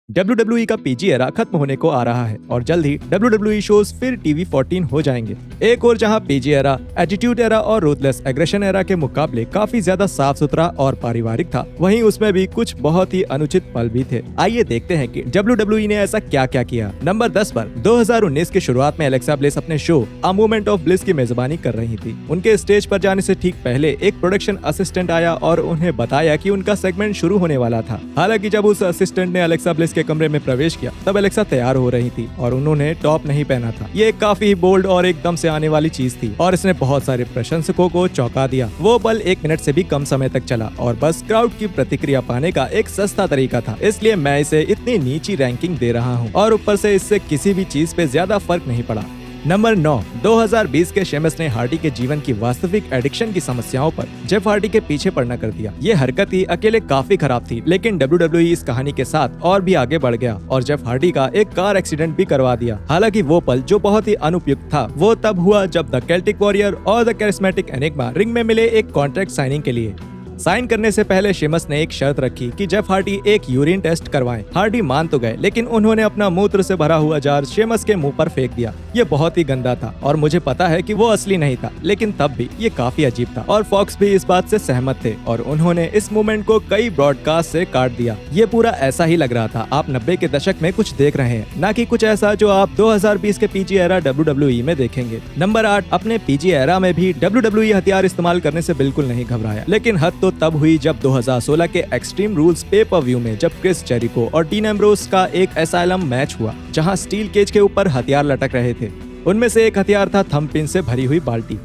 WWE का PG era खत्म होने को आ रहा है और जल्द ही WWE शोज फिर टीवी 14 हो जाएंगे। एक और जहां पीजी एरा, एटीट्यूड एरा और रूथलेस एग्रेशन एरा के मुकाबले काफी ज्यादा साफ सुथरा और पारिवारिक था, वहीं उसमें भी कुछ बहुत ही अनुचित पल भी थे। आइए देखते हैं कि WWE ने ऐसा क्या क्या किया। नंबर 10 पर 2019 के शुरुआत में एलेक्सा ब्लिस अपने show a moment of bliss की मेजबानी कर रही थी। उनके स्टेज पर जाने से ठीक पहले एक प्रोडक्शन असिस्टेंट आया और उन्हें बताया कि उनका सेगमेंट शुरू होने वाला था। हालांकि जब उस असिस्टेंट ने एलेक्सा ब्लिस के कमरे में प्रवेश किया तब एलेक्सा तैयार हो रही थी और उन्होंने टॉप नहीं पहना था। ये काफी बोल्ड और एकदम से आने वाली चीज थी और इसने बहुत सारे प्रशंसकों को चौंका दिया। वो पल 1 मिनट से भी कम समय तक चला और बस क्राउड की प्रतिक्रिया पाने का एक सस्ता तरीका था, इसलिए मैं इसे इतनी नीची रैंकिंग दे रहा हूँ और ऊपर से इससे किसी भी चीज पे ज्यादा फर्क नहीं पड़ा। नंबर 9, 2020 के शेमस ने हार्डी के जीवन की वास्तविक एडिक्शन की समस्याओं पर जेफ हार्डी के पीछे पड़ना कर दिया। ये हरकत ही अकेले काफी खराब थी, लेकिन WWE इस कहानी के साथ और भी आगे बढ़ गया और जेफ हार्डी का एक कार एक्सीडेंट भी करवा दिया। हालांकि वो पल जो बहुत ही अनुपयुक्त था वो तब हुआ जब द केल्टिक वॉरियर और द कैरिस्मेटिक एनिग्मा रिंग में मिले एक कॉन्ट्रैक्ट साइनिंग के लिए। साइन करने से पहले शेमस ने एक शर्त रखी कि जेफ हार्डी एक यूरिन टेस्ट करवाएं। हार्डी मान तो गए, लेकिन उन्होंने अपना मूत्र से भरा हुआ जार शेमस के मुंह पर फेंक दिया। ये बहुत ही गंदा था और मुझे पता है कि वो असली नहीं था, लेकिन तब भी ये काफी अजीब था और फॉक्स भी इस बात से सहमत थे और उन्होंने इस मूवमेंट को कई ब्रॉडकास्ट से काट दिया। ये पूरा ऐसा ही लग रहा था आप 90 के दशक में कुछ देख रहे हैं, न कि कुछ ऐसा जो आप 2020 के पीजी एरा WWE में देखेंगे। नंबर 8, अपने पीजी एरा में भी WWE हथियार इस्तेमाल करने से बिल्कुल नहीं घबराया, लेकिन हद तो तब हुई जब 2016 के एक्सट्रीम रूल्स पे पर व्यू में जब क्रिस जेरिको और डीन एम्ब्रोस का एक एसाइलम मैच हुआ जहां स्टील केज के ऊपर हथियार लटक रहे थे। उनमें से एक हथियार था थंबपिन से भरी हुई बाल्टी।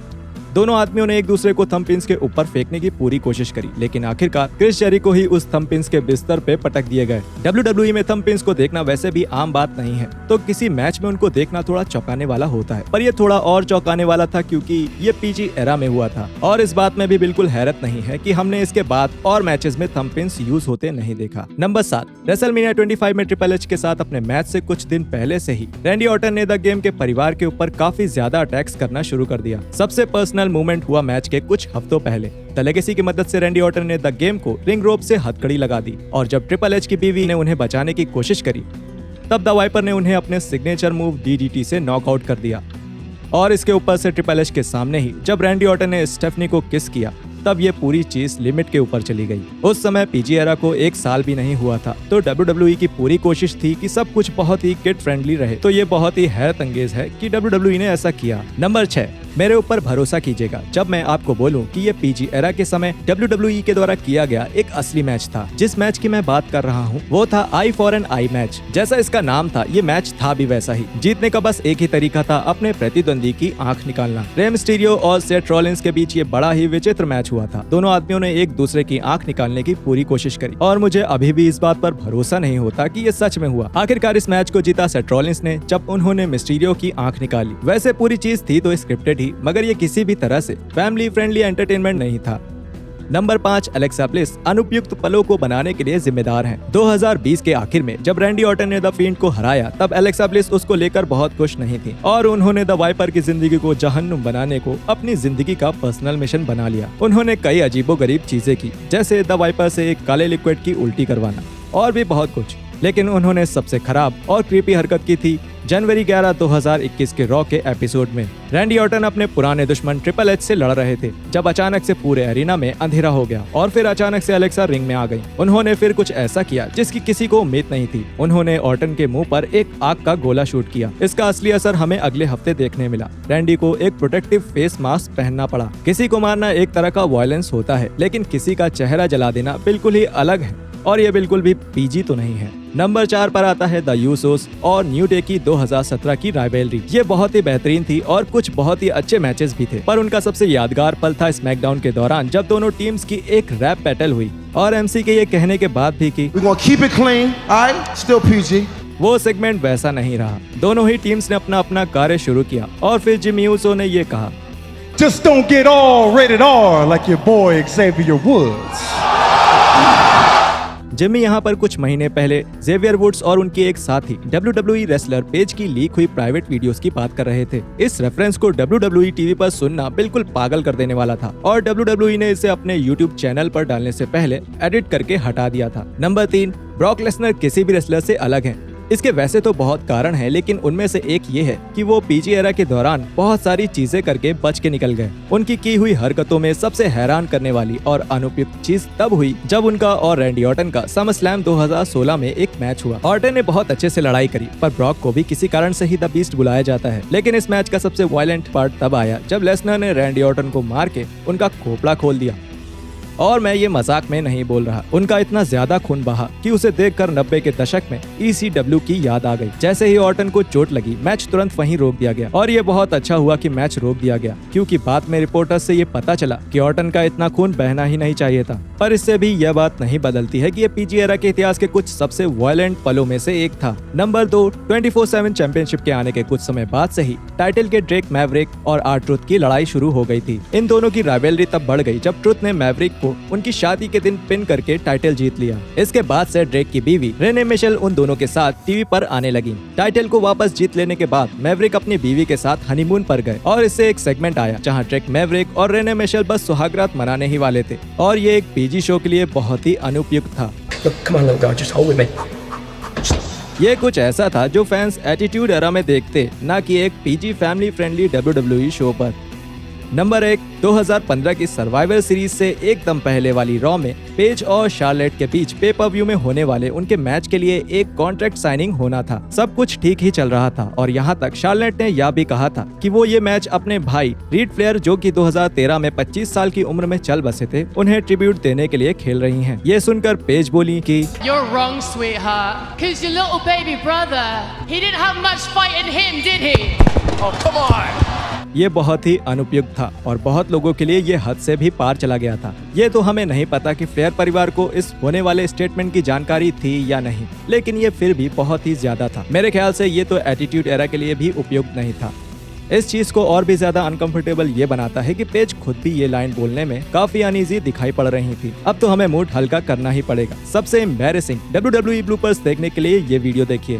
दोनों आदमियों ने एक दूसरे को थंबपिन्स के ऊपर फेंकने की पूरी कोशिश करी, लेकिन आखिरकार क्रिस जेरिको ही उस थंबपिन्स के बिस्तर पे पटक दिए गए। WWE में थंबपिन्स को देखना वैसे भी आम बात नहीं है, तो किसी मैच में उनको देखना थोड़ा चौंकाने वाला होता है, पर ये थोड़ा और चौंकाने वाला था क्योंकि ये पीजी एरा में हुआ था। और इस बात में भी बिल्कुल हैरत नहीं है कि हमने इसके बाद और मैचेस में थंबपिन्स यूज होते नहीं देखा। नंबर 7, रेसलमेनिया 25 में ट्रिपल एच के साथ अपने मैच से कुछ दिन पहले से ही रैंडी ऑर्टन ने द गेम के परिवार के ऊपर काफी ज्यादा अटैक्स करना शुरू कर दिया। सबसे पर्सनल मूवमेंट हुआ मैच के कुछ हफ्तों पहले। द लेगेसी की मदद से रैंडी ऑर्टन ने द गेम को रिंग रोप से हथकड़ी लगा दी और जब ट्रिपल एच की बीवी ने उन्हें बचाने की कोशिश करी तब द वाइपर ने उन्हें अपने सिग्नेचर मूव DDT से नॉकआउट कर दिया। और इसके ऊपर से ट्रिपल एच के सामने ही जब रैंडी ऑर्टन ने स्टेफनी को किस किया तब ये पूरी चीज लिमिट के ऊपर चली गई। उस समय पीजी एरा को 1 साल भी नहीं हुआ था, तो WWE की पूरी कोशिश थी कि सब कुछ बहुत ही किड फ्रेंडली रहे। तो ये बहुत ही हैरत अंगेज है कि WWE ने ऐसा किया। नंबर 6, मेरे ऊपर भरोसा कीजिएगा जब मैं आपको बोलूं कि ये पीजी एरा के समय WWE के द्वारा किया गया एक असली मैच था। जिस मैच की मैं बात कर रहा हूँ वो था I for an I match. जैसा इसका नाम था ये मैच था भी वैसा ही। जीतने का बस एक ही तरीका था, अपने प्रतिद्वंदी की आंख निकालना। रे मिस्टीरियो और सेथ रॉलिंस के बीच ये बड़ा ही विचित्र मैच हुआ था। दोनों आदमियों ने एक दूसरे की आंख निकालने की पूरी कोशिश करी और मुझे अभी भी इस बात पर भरोसा नहीं होता कि ये सच में हुआ। आखिरकार इस मैच को जीता सेथ रॉलिंस ने जब उन्होंने मिस्टीरियो की आंख निकाली। वैसे पूरी चीज थी तो स्क्रिप्टेड ही, मगर ये किसी भी तरह से फैमिली फ्रेंडली एंटरटेनमेंट नहीं था। नंबर 5, एलेक्सा ब्लिस अनुपयुक्त पलों को बनाने के लिए जिम्मेदार हैं। 2020 के आखिर में जब रैंडी ऑर्टन ने द फील्ड को हराया तब एलेक्सा ब्लिस उसको लेकर बहुत खुश नहीं थी और उन्होंने द वाइपर की जिंदगी को जहन्नुम बनाने को अपनी जिंदगी का पर्सनल मिशन बना लिया। उन्होंने कई अजीबोगरीब चीजें की, जैसे द वाइपर से एक काले लिक्विड की उल्टी करवाना और भी बहुत कुछ, लेकिन उन्होंने सबसे खराब और क्रीपी हरकत की थी जनवरी 11, 2021 के रॉ के एपिसोड में। रैंडी ऑर्टन अपने पुराने दुश्मन ट्रिपल एच से लड़ रहे थे जब अचानक से पूरे एरिना में अंधेरा हो गया और फिर अचानक से एलेक्सा रिंग में आ गई। उन्होंने फिर कुछ ऐसा किया जिसकी किसी को उम्मीद नहीं थी। उन्होंने ऑर्टन के मुंह पर एक आग का गोला शूट किया। इसका असली असर हमें अगले हफ्ते देखने मिला। रैंडी को एक प्रोटेक्टिव फेस मास्क पहनना पड़ा। किसी को मारना एक तरह का वायलेंस होता है, लेकिन किसी का चेहरा जला देना बिल्कुल ही अलग है और ये बिल्कुल भी पीजी तो नहीं है। नंबर 4 पर आता है द यूसोस और न्यू डे की 2017 की राइवलरी। ये बहुत ही बेहतरीन थी और कुछ बहुत ही अच्छे मैचेस भी थे, पर उनका सबसे यादगार पल था स्मैकडाउन के दौरान जब दोनों टीम्स की एक रैप बैटल हुई और MC के ये कहने के बाद भी कि We're gonna keep it clean, alright? Still PG. वो सेगमेंट वैसा नहीं रहा। दोनों ही टीम्स ने अपना अपना कार्य शुरू किया और फिर जिमी यूसो ने ये कहा, Just don't get all rated R like your boy Xavier Woods. Jimmy यहाँ पर कुछ महीने पहले जेवियर वुड्स और उनके एक साथी WWE रेसलर पेज की लीक हुई प्राइवेट वीडियोस की बात कर रहे थे। इस रेफरेंस को WWE टीवी पर सुनना बिल्कुल पागल कर देने वाला था और WWE ने इसे अपने YouTube चैनल पर डालने से पहले एडिट करके हटा दिया था। नंबर 3, ब्रॉक लेसनर किसी भी रेसलर से अलग हैं। इसके वैसे तो बहुत कारण हैं, लेकिन उनमें से एक ये है कि वो पीजी एरा के दौरान बहुत सारी चीजें करके बच के निकल गए। उनकी की हुई हरकतों में सबसे हैरान करने वाली और अनुपयुक्त चीज तब हुई जब उनका और रैंडी ऑर्टन का समरस्लैम 2016 में एक मैच हुआ। ऑर्टन ने बहुत अच्छे से लड़ाई करी, पर ब्रॉक को भी किसी कारण से ही द बीस्ट बुलाया जाता है। लेकिन इस मैच का सबसे वायलेंट पार्ट तब आया जब लेसनर ने रैंडी ऑर्टन को मार के उनका खोपड़ा खोल दिया। और मैं ये मजाक में नहीं बोल रहा, उनका इतना ज्यादा खून बहा कि उसे देखकर 90 के दशक में ECW की याद आ गई। जैसे ही ऑर्टन को चोट लगी, मैच तुरंत वहीं रोक दिया गया और ये बहुत अच्छा हुआ कि मैच रोक दिया गया, क्योंकि बाद में रिपोर्टर्स से ये पता चला कि ऑर्टन का इतना खून बहना ही नहीं चाहिए था। पर इससे भी यह बात नहीं बदलती है कि ये पीजी एरा के इतिहास के कुछ सबसे वायलेंट पलों में से एक था। नंबर 2, 24/7 चैंपियनशिप के आने के कुछ समय बाद से ही टाइटल के ड्रेक मैवरिक और R-Truth की लड़ाई शुरू हो गई थी। इन दोनों की राइवलरी तब बढ़ गई जब ट्रुथ ने मैवरिक को उनकी शादी के दिन पिन करके टाइटल जीत लिया। इसके बाद से ड्रेक की बीवी रेने मिशेल उन दोनों के साथ टीवी पर आने लगी। टाइटल को वापस जीत लेने के बाद मैवरिक अपनी बीवी के साथ हनीमून पर गए और इससे एक सेगमेंट आया जहां ड्रेक मैवरिक और रेने मिशेल बस सुहागरात मनाने ही वाले थे और ये एक पीजी शो के लिए बहुत ही अनुपयुक्त था। Come on, little girl, just hold with me. ये कुछ ऐसा था जो फैंस एटीट्यूड एरा में देखते, न कि एक PG family friendly WWE show पर। नंबर 1, 2015 की सर्वाइवर सीरीज से एकदम पहले वाली रॉ में पेज और शार्लेट के बीच पे पर व्यू में होने वाले उनके मैच के लिए एक कॉन्ट्रैक्ट साइनिंग होना था। सब कुछ ठीक ही चल रहा था और यहाँ तक शार्लेट ने यह भी कहा था कि वो ये मैच अपने भाई रीड फ्लेयर, जो कि 2013 में 25 साल की उम्र में चल बसे थे, उन्हें ट्रिब्यूट देने के लिए खेल रही हैं। ये सुनकर पेज बोली कि You're wrong, sweetheart. 'Cause your little baby brother, he didn't have much fight in him, did he? Oh, come on. ये बहुत ही अनुपयुक्त था और बहुत लोगों के लिए ये हद से भी पार चला गया था। ये तो हमें नहीं पता कि फ्लेयर परिवार को इस होने वाले स्टेटमेंट की जानकारी थी या नहीं, लेकिन ये फिर भी बहुत ही ज्यादा था। मेरे ख्याल से ये तो एटीट्यूड एरा के लिए भी उपयुक्त नहीं था। इस चीज को और भी ज्यादा अनकंफर्टेबल ये बनाता है कि पेज खुद भी ये लाइन बोलने में काफी अनईजी दिखाई पड़ रही थी। अब तो हमें मूड हल्का करना ही पड़ेगा। सबसे एम्बैरेसिंग WWE ब्लूपर्स देखने के लिए ये वीडियो देखिए।